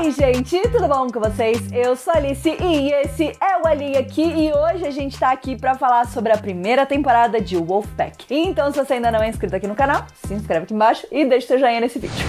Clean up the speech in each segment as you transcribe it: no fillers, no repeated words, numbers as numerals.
aí, gente, tudo bom com vocês? Eu sou a Alice e esse é o Ali aqui e hoje a gente tá aqui pra falar sobre a primeira temporada de Wolfpack. Então, se você ainda não é inscrito aqui no canal, se inscreve aqui embaixo e deixa seu joinha nesse vídeo.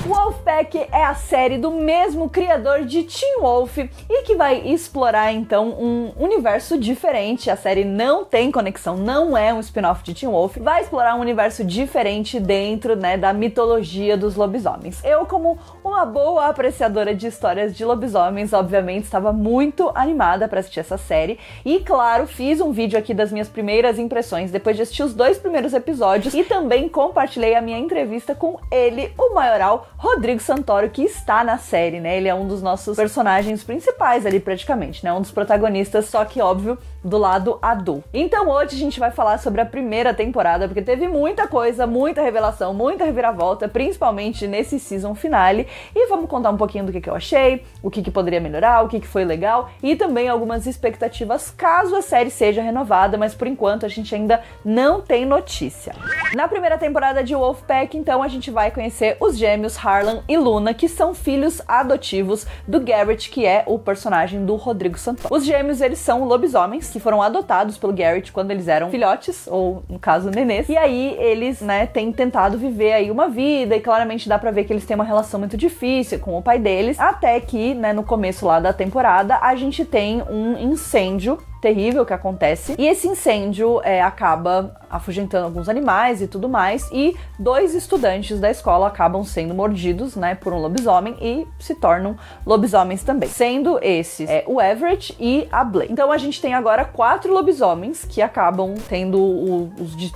Wolfpack é a série do mesmo criador de Teen Wolf e que vai explorar então um universo diferente. A série não tem conexão, não é um spin-off de Teen Wolf, vai explorar um universo diferente dentro, da mitologia dos lobisomens. Eu, como uma boa apreciadora de histórias de lobisomens, obviamente estava muito animada para assistir essa série e, claro, fiz um vídeo aqui das minhas primeiras impressões depois de assistir os 2 primeiros episódios e também compartilhei a minha entrevista com ele, o maioral Rodrigo Santoro, que está na série, Ele é um dos nossos personagens principais ali, praticamente, Um dos protagonistas, só que, óbvio, do lado adulto. Então hoje a gente vai falar sobre a primeira temporada, porque teve muita coisa, muita revelação, muita reviravolta, principalmente nesse season finale, e vamos contar um pouquinho do que eu achei, o que poderia melhorar, o que foi legal, e também algumas expectativas caso a série seja renovada, mas por enquanto a gente ainda não tem notícia. Na primeira temporada de Wolfpack, então, a gente vai conhecer os gêmeos Harlan e Luna, que são filhos adotivos do Garrett, que é o personagem do Rodrigo Santoro. Os gêmeos, eles são lobisomens, que foram adotados pelo Garrett quando eles eram filhotes, ou no caso, nenês. E aí eles, têm tentado viver aí uma vida, e claramente dá pra ver que eles têm uma relação muito difícil com o pai deles, até que, no começo lá da temporada, a gente tem um incêndio terrível que acontece, e esse incêndio acaba afugentando alguns animais e tudo mais, e 2 estudantes da escola acabam sendo mordidos, por um lobisomem e se tornam lobisomens também, sendo esses o Everett e a Blake. Então a gente tem agora 4 lobisomens que acabam tendo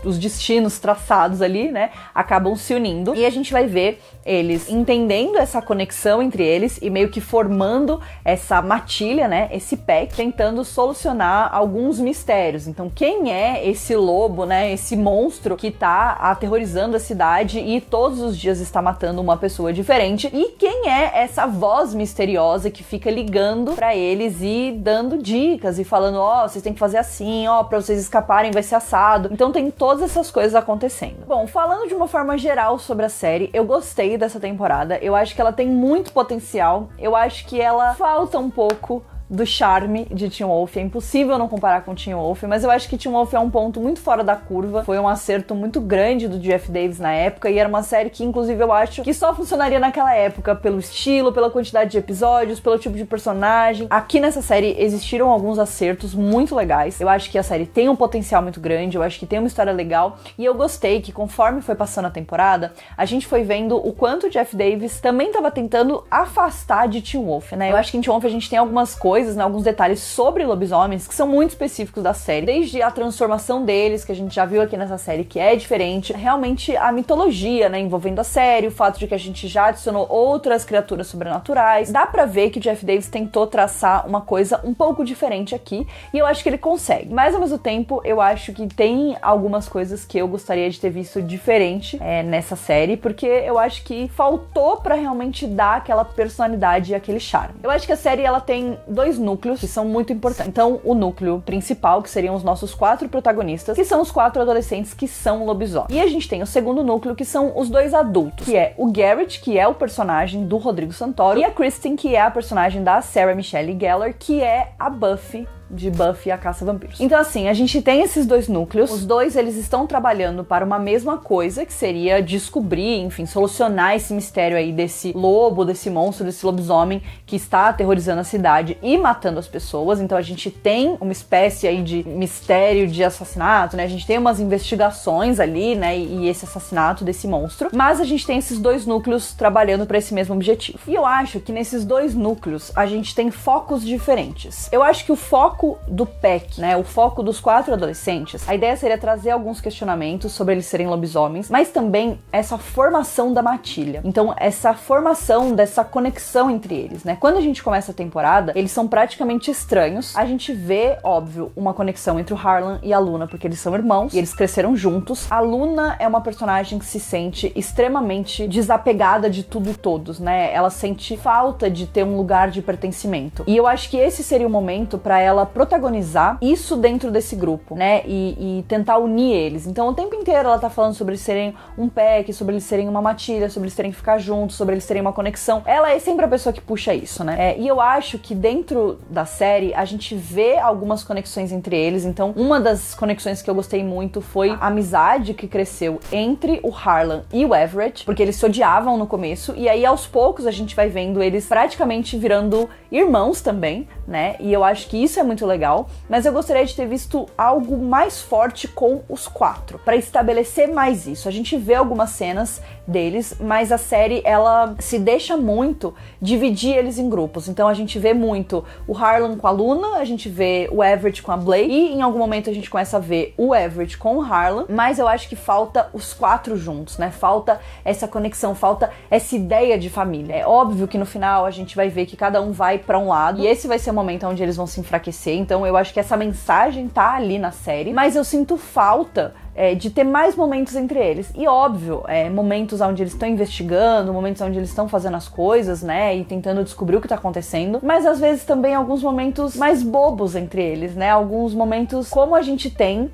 os destinos traçados ali, acabam se unindo, e a gente vai ver eles entendendo essa conexão entre eles e meio que formando essa matilha, esse pack, tentando solucionar alguns mistérios. Então, quem é esse lobo, esse monstro que tá aterrorizando a cidade e todos os dias está matando uma pessoa diferente? E quem é essa voz misteriosa que fica ligando pra eles e dando dicas e falando, vocês têm que fazer assim, pra vocês escaparem vai ser assado. Então tem todas essas coisas acontecendo. Bom, falando de uma forma geral sobre a série, eu gostei dessa temporada. Eu acho que ela tem muito potencial. Eu acho que ela falta um pouco do charme de Teen Wolf. É impossível não comparar com Teen Wolf, mas eu acho que Teen Wolf é um ponto muito fora da curva. Foi um acerto muito grande do Jeff Davis na época, e era uma série que, inclusive, eu acho que só funcionaria naquela época, pelo estilo, pela quantidade de episódios, pelo tipo de personagem. Aqui nessa série existiram alguns acertos muito legais. Eu acho que a série tem um potencial muito grande, eu acho que tem uma história legal, e eu gostei que, conforme foi passando a temporada, a gente foi vendo o quanto o Jeff Davis também estava tentando afastar de Teen Wolf, Eu acho que em Teen Wolf a gente tem algumas coisas, alguns detalhes sobre lobisomens que são muito específicos da série, desde a transformação deles, que a gente já viu aqui nessa série, que é diferente, realmente a mitologia, envolvendo a série, o fato de que a gente já adicionou outras criaturas sobrenaturais. Dá pra ver que o Jeff Davis tentou traçar uma coisa um pouco diferente aqui, e eu acho que ele consegue, mas ao mesmo tempo eu acho que tem algumas coisas que eu gostaria de ter visto diferente nessa série, porque eu acho que faltou pra realmente dar aquela personalidade e aquele charme. Eu acho que a série, ela tem 2 núcleos que são muito importantes. Então, o núcleo principal, que seriam os nossos 4 protagonistas, que são os 4 adolescentes que são lobisomens. E a gente tem o segundo núcleo, que são os 2 adultos, que é o Garrett, que é o personagem do Rodrigo Santoro, e a Kristen, que é a personagem da Sarah Michelle Gellar, que é a Buffy, de Buffy a Caça a Vampiros. Então, assim, a gente tem esses 2 núcleos, os 2, eles estão trabalhando para uma mesma coisa, que seria descobrir, enfim, solucionar esse mistério aí desse lobo, desse monstro, desse lobisomem que está aterrorizando a cidade e matando as pessoas. Então a gente tem uma espécie aí de mistério de assassinato, A gente tem umas investigações ali, e esse assassinato desse monstro, mas a gente tem esses 2 núcleos trabalhando para esse mesmo objetivo. E eu acho que nesses 2 núcleos a gente tem focos diferentes. Eu acho que o foco do pack, o foco dos 4 adolescentes, a ideia seria trazer alguns questionamentos sobre eles serem lobisomens, mas também essa formação da matilha. Então, essa formação dessa conexão entre eles, Quando a gente começa a temporada, eles são praticamente estranhos. A gente vê, óbvio, uma conexão entre o Harlan e a Luna, porque eles são irmãos e eles cresceram juntos. A Luna é uma personagem que se sente extremamente desapegada de tudo e todos, Ela sente falta de ter um lugar de pertencimento. E eu acho que esse seria o momento para ela protagonizar isso dentro desse grupo, né, e tentar unir eles. Então o tempo inteiro ela tá falando sobre eles serem um pack, sobre eles serem uma matilha, sobre eles terem que ficar juntos, sobre eles terem uma conexão. Ela é sempre a pessoa que puxa isso, né, e eu acho que dentro da série a gente vê algumas conexões entre eles. Então uma das conexões que eu gostei muito foi a amizade que cresceu entre o Harlan e o Everett, porque eles se odiavam no começo, e aí aos poucos a gente vai vendo eles praticamente virando irmãos também, né, e eu acho que isso é muito legal, mas eu gostaria de ter visto algo mais forte com os quatro, pra estabelecer mais isso. A gente vê algumas cenas deles, mas a série, ela se deixa muito dividir eles em grupos. Então a gente vê muito o Harlan com a Luna, a gente vê o Everett com a Blake, e em algum momento a gente começa a ver o Everett com o Harlan, mas eu acho que falta os quatro juntos, né? Falta essa conexão, falta essa ideia de família. É óbvio que no final a gente vai ver que cada um vai pra um lado, e esse vai ser o momento onde eles vão se enfraquecer. Então eu acho que essa mensagem tá ali na série, mas eu sinto falta de ter mais momentos entre eles. E óbvio, momentos onde eles estão investigando, momentos onde eles estão fazendo as coisas, né, e tentando descobrir o que tá acontecendo, mas às vezes também alguns momentos mais bobos entre eles, né, alguns momentos como a gente tem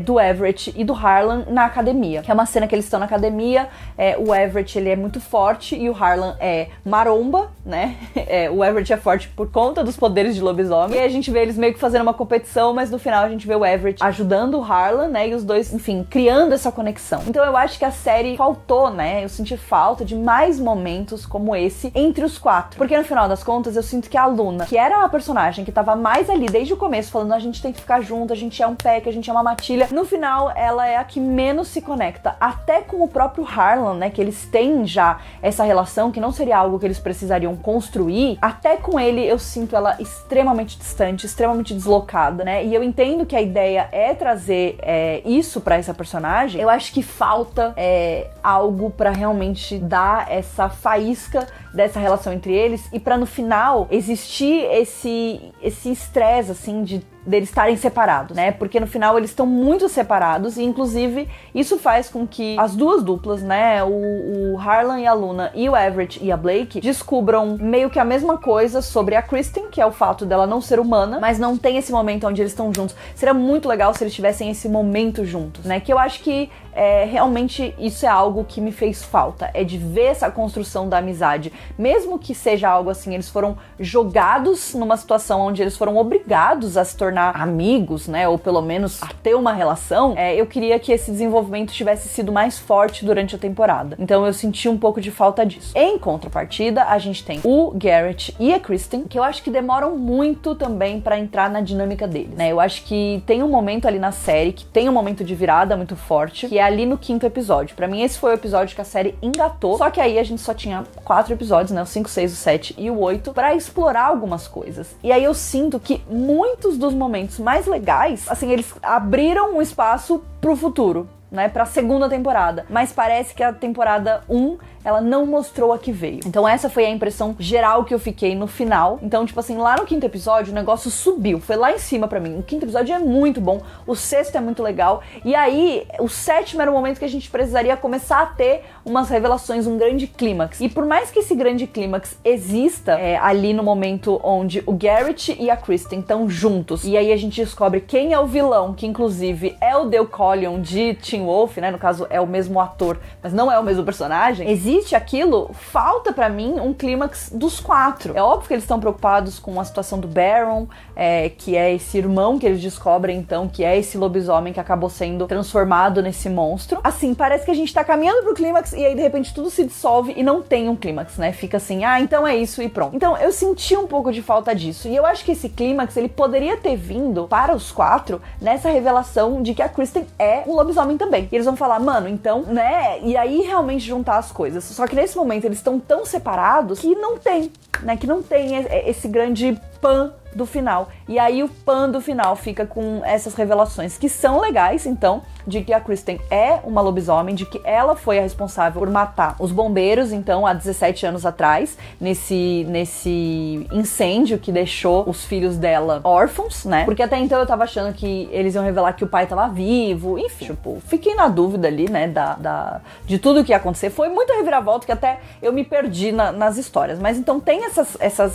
do Everett e do Harlan na academia, que é uma cena que eles estão na academia, o Everett ele é muito forte e o Harlan é maromba, né, o Everett é forte por conta dos poderes de lobisomem, e a gente vê eles meio que fazendo uma competição, mas no final a gente vê o Everett ajudando o Harlan, né, e os dois, enfim, criando essa conexão. Então eu acho que a série faltou, né, eu senti falta de mais momentos como esse entre os quatro, porque no final das contas eu sinto que a Luna, que era a personagem que tava mais ali desde o começo, falando a gente tem que ficar junto, a gente é um pack, a gente é uma matilha, no final ela é a que menos se conecta, até com o próprio Harlan, né, que eles têm já essa relação, que não seria algo que eles precisariam construir, até com ele eu sinto ela extremamente distante, extremamente deslocada, né, e eu entendo que a ideia é trazer isso pra essa personagem. Eu acho que falta algo pra realmente dar essa faísca dessa relação entre eles, e pra no final existir esse estresse, assim, deles estarem separados, né? Porque no final eles estão muito separados, e inclusive isso faz com que as duas duplas, né, o Harlan e a Luna e o Everett e a Blake, descubram meio que a mesma coisa sobre a Kristen, que é o fato dela não ser humana, mas não tem esse momento onde eles estão juntos. Seria muito legal se eles tivessem esse momento juntos, né? Que eu acho que realmente isso é algo que me fez falta, de ver essa construção da amizade, mesmo que seja algo assim, eles foram jogados numa situação onde eles foram obrigados a se tornar amigos, né, ou pelo menos a ter uma relação. Eu queria que esse desenvolvimento tivesse sido mais forte durante a temporada, então eu senti um pouco de falta disso. Em contrapartida, a gente tem o Garrett e a Kristen, que eu acho que demoram muito também pra entrar na dinâmica deles, né, eu acho que tem um momento ali na série, que tem um momento de virada muito forte, que é ali no 5º episódio. Pra mim esse foi o episódio que a série engatou, só que aí a gente só tinha 4 episódios, né, o 5, 6, o 7 e o 8, pra explorar algumas coisas. E aí eu sinto que muitos dos momentos mais legais, assim, eles abriram um espaço pro futuro, né, pra segunda temporada, mas parece que a temporada 1 ela não mostrou a que veio. Então essa foi a impressão geral que eu fiquei no final. Então, tipo assim, lá no 5º episódio o negócio subiu, foi lá em cima pra mim. O 5º episódio é muito bom, o 6º é muito legal, e aí o 7º era o momento que a gente precisaria começar a ter umas revelações, um grande clímax. E por mais que esse grande clímax exista ali no momento onde o Garrett e a Kristen estão juntos, e aí a gente descobre quem é o vilão, que inclusive é o Dale Collion de Teen Wolf, né, no caso é o mesmo ator, mas não é o mesmo personagem, existe aquilo, falta pra mim um clímax dos quatro. É óbvio que eles estão preocupados com a situação do Baron, que é esse irmão que eles descobrem então, que é esse lobisomem que acabou sendo transformado nesse monstro. Assim, parece que a gente tá caminhando pro clímax e aí de repente tudo se dissolve e não tem um clímax, né? Fica assim, então é isso e pronto. Então eu senti um pouco de falta disso, e eu acho que esse clímax, ele poderia ter vindo para os quatro nessa revelação de que a Kristen é um lobisomem também. E eles vão falar, mano, então, né? E aí realmente juntar as coisas. Só que nesse momento eles estão tão separados que não tem, né? Que não tem esse grande pan do final. E aí o pan do final fica com essas revelações que são legais, então, de que a Kristen é uma lobisomem, de que ela foi a responsável por matar os bombeiros, então, há 17 anos atrás, nesse incêndio que deixou os filhos dela órfãos, né? Porque até então eu tava achando que eles iam revelar que o pai tava vivo, enfim, tipo, fiquei na dúvida ali, né, de tudo que ia acontecer. Foi muita reviravolta que até eu me perdi nas histórias, mas então tem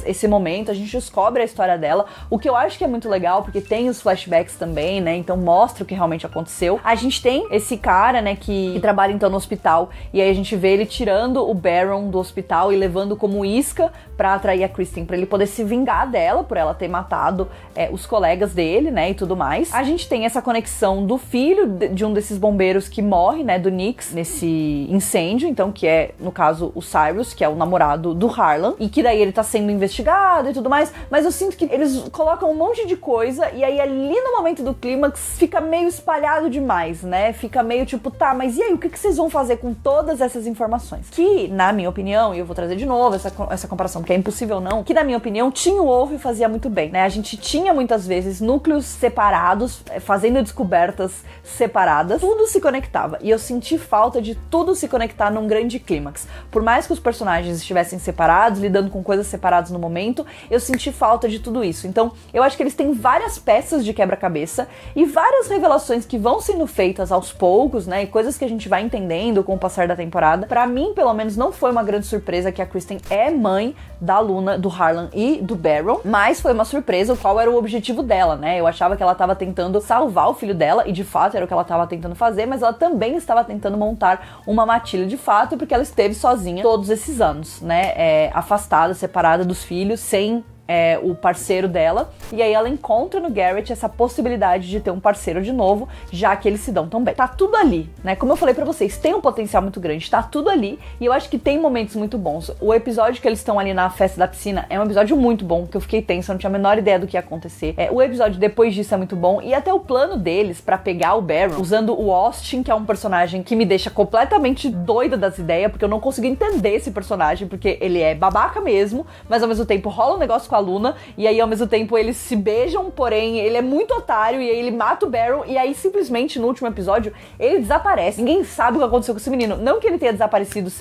esse momento, a gente descobre a história dela. O que eu acho acho que é muito legal, porque tem os flashbacks também, né? Então mostra o que realmente aconteceu. A gente tem esse cara, né, que trabalha então no hospital, e aí a gente vê ele tirando o Baron do hospital e levando como isca pra atrair a Kristen, pra ele poder se vingar dela, por ela ter matado os colegas dele, né, e tudo mais. A gente tem essa conexão do filho de um desses bombeiros que morre, né, do Nix, nesse incêndio, então, que é, no caso, o Cyrus, que é o namorado do Harlan, e que daí ele tá sendo investigado e tudo mais, mas eu sinto que eles colocam um monte de coisa, e aí ali no momento do clímax fica meio espalhado demais, né, fica meio tipo, tá, mas e aí, o que vocês vão fazer com todas essas informações? Que, na minha opinião, e eu vou trazer de novo essa comparação, porque é impossível não, que na minha opinião, Teen Wolf fazia muito bem, né, a gente tinha muitas vezes núcleos separados, fazendo descobertas separadas, tudo se conectava, e eu senti falta de tudo se conectar num grande clímax. Por mais que os personagens estivessem separados, lidando com coisas separadas no momento, eu senti falta de tudo isso. Então, eu acho que eles têm várias peças de quebra-cabeça e várias revelações que vão sendo feitas aos poucos, né, e coisas que a gente vai entendendo com o passar da temporada. Pra mim, pelo menos, não foi uma grande surpresa que a Kristen é mãe da Luna, do Harlan e do Baron, mas foi uma surpresa qual era o objetivo dela, né? Eu achava que ela tava tentando salvar o filho dela, e de fato era o que ela tava tentando fazer, mas ela também estava tentando montar uma matilha de fato, porque ela esteve sozinha todos esses anos, né? Afastada, separada dos filhos, sem o parceiro dela, e aí ela encontra no Garrett essa possibilidade de ter um parceiro de novo, já que eles se dão tão bem. Tá tudo ali, né? Como eu falei pra vocês, tem um potencial muito grande, tá tudo ali, e eu acho que tem momentos muito bons. O episódio que eles estão ali na festa da piscina é um episódio muito bom, que eu fiquei tensa, eu não tinha a menor ideia do que ia acontecer. O episódio depois disso é muito bom, e até o plano deles pra pegar o Baron, usando o Austin, que é um personagem que me deixa completamente doida das ideias, porque eu não consigo entender esse personagem, porque ele é babaca mesmo, mas ao mesmo tempo rola um negócio com a Luna, e aí ao mesmo tempo eles se beijam, porém ele é muito otário, e aí ele mata o Baron, e aí simplesmente no último episódio ele desaparece. Ninguém sabe o que aconteceu com esse menino, não que ele tenha desaparecido,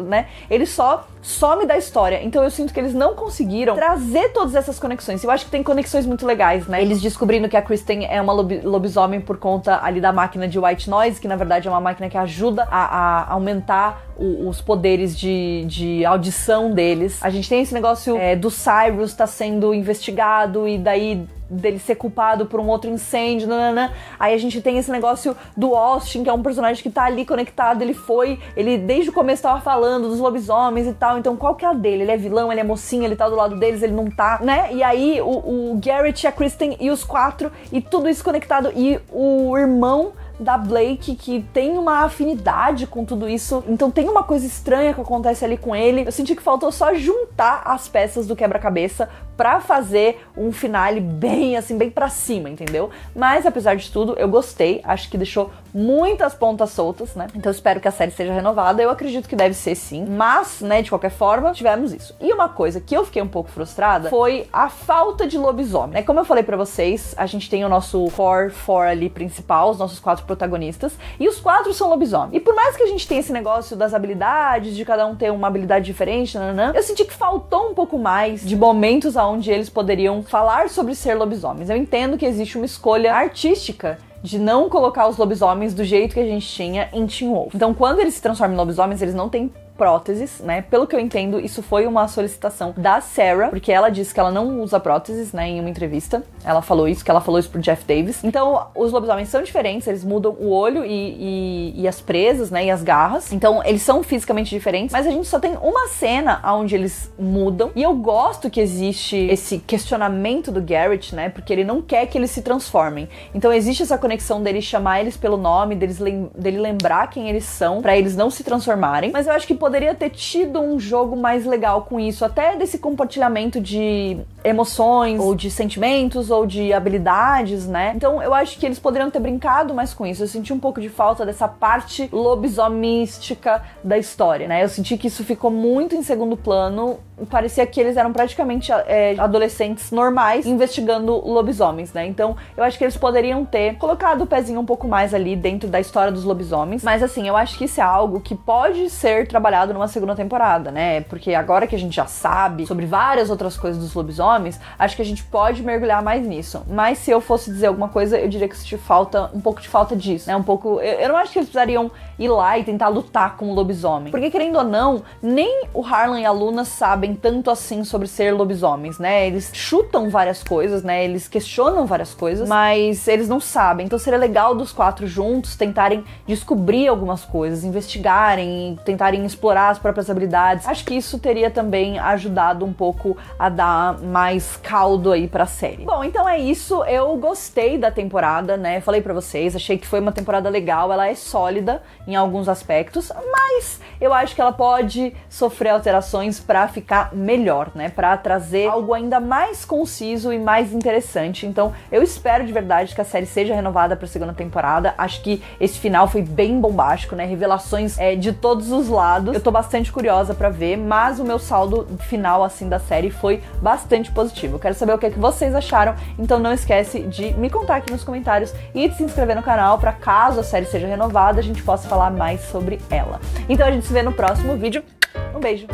né, ele só some da história. Então eu sinto que eles não conseguiram trazer todas essas conexões. Eu acho que tem conexões muito legais, né, eles descobrindo que a Kristen é uma lobisomem por conta ali da máquina de White Noise, que na verdade é uma máquina que ajuda a aumentar os poderes de audição deles. A gente tem esse negócio do Cyrus tá sendo investigado, e daí dele ser culpado por um outro incêndio, nanana. Aí a gente tem esse negócio do Austin, que é um personagem que tá ali conectado, ele desde o começo tava falando dos lobisomens e tal, então qual que é a dele? Ele é vilão, ele é mocinho, ele tá do lado deles, ele não tá, né? E aí o Garrett, a Kristen e os quatro, e tudo isso conectado, e o irmão da Blake, que tem uma afinidade com tudo isso, então tem uma coisa estranha que acontece ali com ele. Eu senti que faltou só juntar as peças do quebra-cabeça pra fazer um finale bem, assim, bem pra cima, entendeu? Mas, apesar de tudo, eu gostei, acho que deixou muitas pontas soltas, né? Então espero que a série seja renovada, eu acredito que deve ser sim, mas, né, de qualquer forma, tivemos isso. E uma coisa que eu fiquei um pouco frustrada foi a falta de lobisomem, né? Como eu falei pra vocês, a gente tem o nosso core 4 ali principal, os nossos 4 protagonistas, e os 4 são lobisomens. E por mais que a gente tenha esse negócio das habilidades, de cada um ter uma habilidade diferente, nananã, eu senti que faltou um pouco mais de momentos onde eles poderiam falar sobre ser lobisomens. Eu entendo que existe uma escolha artística de não colocar os lobisomens do jeito que a gente tinha em Teen Wolf. Então, quando eles se transformam em lobisomens, eles não têm próteses, né? Pelo que eu entendo, isso foi uma solicitação da Sarah, porque ela disse que ela não usa próteses, né, em uma entrevista. Ela falou isso pro Jeff Davis. Então, os lobisomens são diferentes, eles mudam o olho e as presas, né, e as garras. Então, eles são fisicamente diferentes, mas a gente só tem uma cena onde eles mudam, e eu gosto que existe esse questionamento do Garrett, né, porque ele não quer que eles se transformem. Então, existe essa conexão dele chamar eles pelo nome, dele lembrar quem eles são, pra eles não se transformarem, mas eu acho que poderia ter tido um jogo mais legal com isso, até desse compartilhamento de emoções, ou de sentimentos, ou de habilidades, né? Então eu acho que eles poderiam ter brincado mais com isso. Eu senti um pouco de falta dessa parte lobisomística da história, né? Eu senti que isso ficou muito em segundo plano. Parecia que eles eram praticamente adolescentes normais investigando lobisomens, né? Então eu acho que eles poderiam ter colocado o pezinho um pouco mais ali dentro da história dos lobisomens. Mas assim, eu acho que isso é algo que pode ser trabalhado numa segunda temporada, né? Porque agora que a gente já sabe sobre várias outras coisas dos lobisomens, acho que a gente pode mergulhar mais nisso. Mas se eu fosse dizer alguma coisa, eu diria que senti um pouco de falta disso, né? Eu não acho que eles precisariam ir lá e tentar lutar com o lobisomem. Porque, querendo ou não, nem o Harlan e a Luna sabem sabem tanto assim sobre ser lobisomens, né? Eles chutam várias coisas, né? Eles questionam várias coisas, mas eles não sabem. Então seria legal dos 4 juntos tentarem descobrir algumas coisas, investigarem, tentarem explorar as próprias habilidades. Acho que isso teria também ajudado um pouco a dar mais caldo aí pra série. Bom, então é isso. Eu gostei da temporada, né? Falei pra vocês, achei que foi uma temporada legal. Ela é sólida em alguns aspectos, mas eu acho que ela pode sofrer alterações pra ficar melhor, né? Pra trazer algo ainda mais conciso e mais interessante. Então eu espero de verdade que a série seja renovada pra segunda temporada. Acho que esse final foi bem bombástico, né? Revelações de todos os lados. Eu tô bastante curiosa pra ver, mas o meu saldo final, assim, da série foi bastante positivo. Eu quero saber o que é que vocês acharam, então não esquece de me contar aqui nos comentários e de se inscrever no canal pra caso a série seja renovada, a gente possa falar mais sobre ela. Então a gente se vê no próximo vídeo. Um beijo!